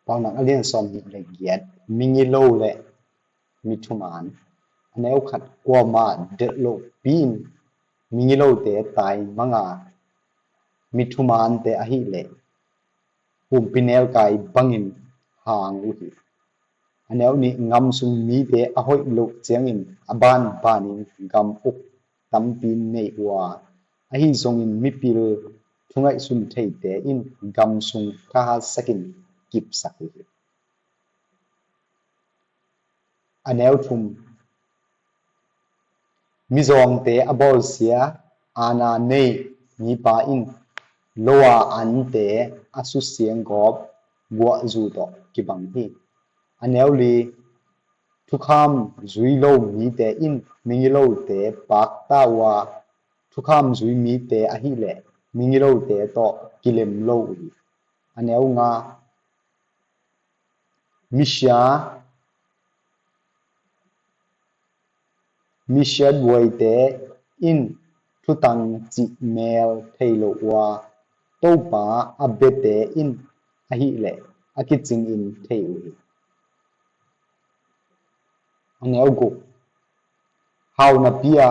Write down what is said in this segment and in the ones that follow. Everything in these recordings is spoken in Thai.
ปองนักเรียนสอนนี่ละเอียดมิงิโลและมิถุมานอันแนวขัดกว่ามาเดโลปีนมิงิโลเตตายมังามิถุมานเตอหิเลปุ่มปิเนลกายบังอินหางอุหิอันแนวนี้งำสุงมีเตอหอยโลเจียงอินอบานบานินกำอุกตัมปีนเนวาอหิทรงอินมิปิลทุงไอสุนเทเตอินกำสุงคาสกินกิบสักอุหิอันแนวทุมมิซองเตอบอลเสียอานาเนมีปาอินโลอาอันเตอสุเสียงกอบบัวจูโตกิบังฮีอันแนวลีทุกคำจุยโลมีเตอินมิงิโลเตปากตาวาทุกคำจุยมีเตอหิเลมิงิโลเตโตกิเลมโลอีอันแนวงามิชาดวยเตอินทุตังจิเมลเทโลวาโตปาอับเบเตอินอหิเลอกิจิงอินเทอุหิอันแนวกุฮาวนาปิยา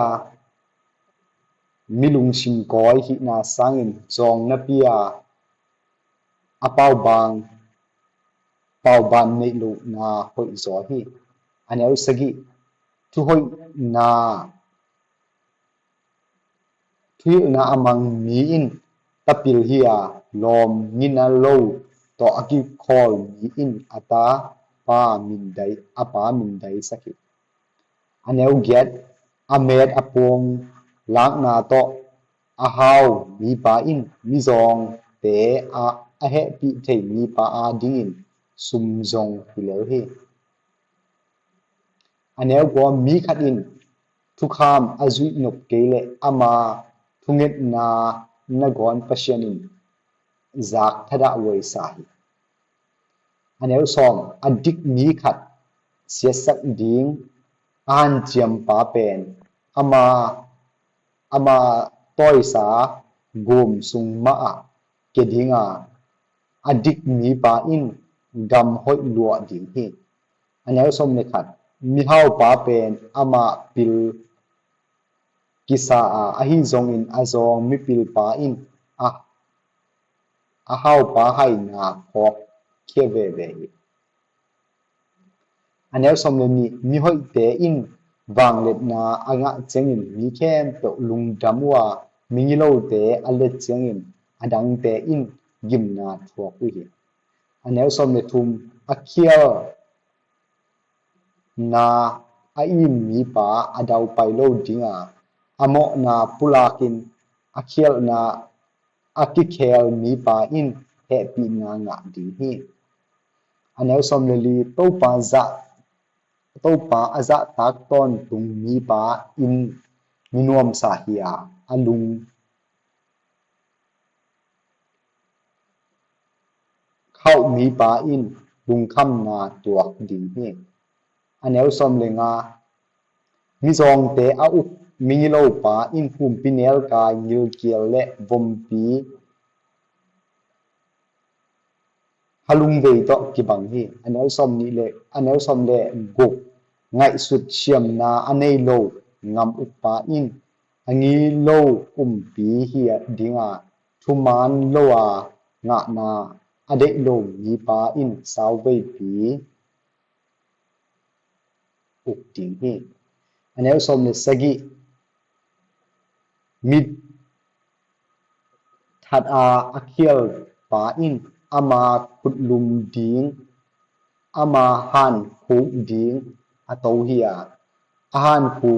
มิลุงชิมกอยหินาสังอินจองนาปิยาอปาวบางปาวบานเนลุนาหอยจอหิอันแนวสกิทุหอยนาทุยนาอมังมีอินตะปิลฮิยาลอมงินาโลตออกิคอลมีอินอตาปามินไดอปามินไดสกิอันแนวเกตอเมดอปงลากนาโตอาฮาวมีปาอินมิซองเตอาเฮปิเทมีปาอาดินซุมซองฮิเลเฮอันแนวกว่ามีขัดอินทุกคำอาจุยนกเกเลอามาทุงเงตนานกอนปัชญานินจากทดาเวยสาหิอันแนวสองอดิกมีขัดเสียสักดิ่งอันเจียมปาเป็นอามาต้อยสากุมสุงมาเกดิงาอดิกมีปาอินกำหอยลัวดิ่งเฮอันแนวสองเนขัดมิฮาวปาเป็นอามาปิลกิสาอหิจงอินอาจงมิปิลปาอินอาฮาวปาให้นาพอกเคเวเวอันแนวสมเลนีมิหอยเตอินวางเล็ดนาอางะเจงอินมีแค่เปลุงดัมวามิงิโลเตอเลเจงอินอดังเตอินยิมนาทวกุหิอันแนวสมเลทุมอเคียนาอาอิมมีปาอดาวไปโลดิงาอโมนาปุลากินอเคียลนาอากิเคลมีปาอินเฮปีนางะดีฮีอันแนวสมเลลีโตปาอาซะตักตอนตุงมีปาอินมินวมสาหิยาอลุงเข้ามีปาอินลุงคำนาตัวดีฮีอันแนวสมเลงามิซองเตอาอุกมิงิโลปาอินคุมปิเนลกายนิลเกียลและวมปีฮาลุงเวโตกิบังฮีอันแนวสมนี้เลอันแนวสมเลกุกไงสุดเชียมนาอันเนโลงำอุปาอินอันนี้โลปีเฮียดิงาทุมานโลอางะนาอเดโลมีปาอินสาวเวปีอุกดิงฮีอันแนวสมเลสกิมิดทัดอาเคียลปาอินอามาคุดลุมดิงอามาฮันคูดิงอาโตเฮียอาฮันคู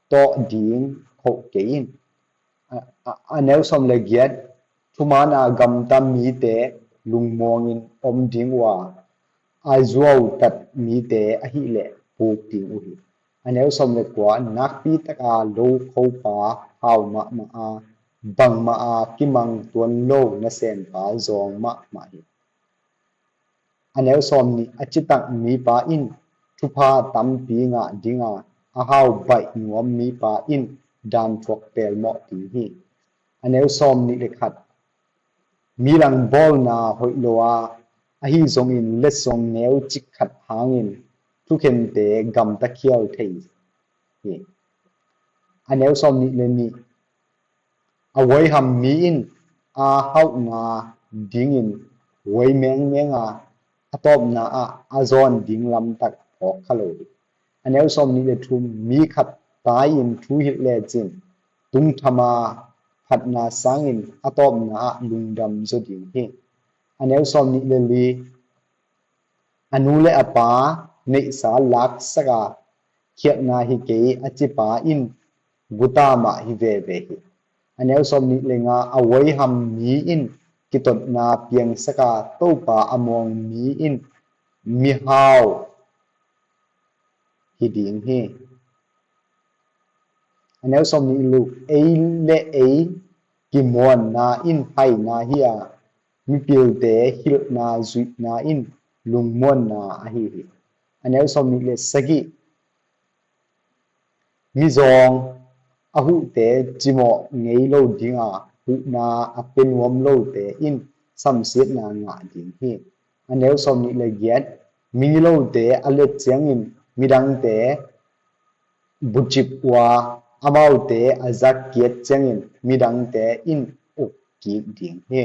โตดิงโคเกอินอันแนวสมเลเกียดทุมานากำตามมีเตลุงมองอินอมดิงว่าอาจวาวตัดมีเตอหิเลปูดิงอุหิอันแนวสมเลกว่านักปีตกาโลเขาปาฮาวมาบังมากิมังตัวโลนะเซนปาจองมาหิอันแนวสมนี้อจิตังมีปาอินทุพาตัมปีงะดิงาอาฮาวใบนวมมีปาอินดานทวกเปลหมอตีฮีอันแนวสมนี้เลขัดมีลังบอลนาหอยโลอา a hi zong in le song neu chik khat hangin thu khen te gam ta khial thei hi aneu som ni le ni awai ham mi in a hau na ding in wai meng menga atop na a azon ding lam tak phok khalo aneu som ni le thum mi khat tai in thu hit le chin tung thama phat na sang in atop na lungdam zo ding hi aneu som ni le li anu le apa nei sa lak saka khiat na hi ke achipa in butama hi ve ve hi aneu som ni le nga awai ham mi in kitot na piang saka topa among mi in mi hau hi ding hi aneu som ni lu ei le ei ki mon na in hai na hi a mi pil te hil na zui na in lung mon na a hi hi aneu som ni le sagi mi zong a hu te chimo ngei lo dinga hu na a pen wom lo te in sam siat na nga ding hi aneu som ni le get mi lo te a le chiang in midang te buchip wa amau te azak kiet chiang in midang te in ok ki ding hi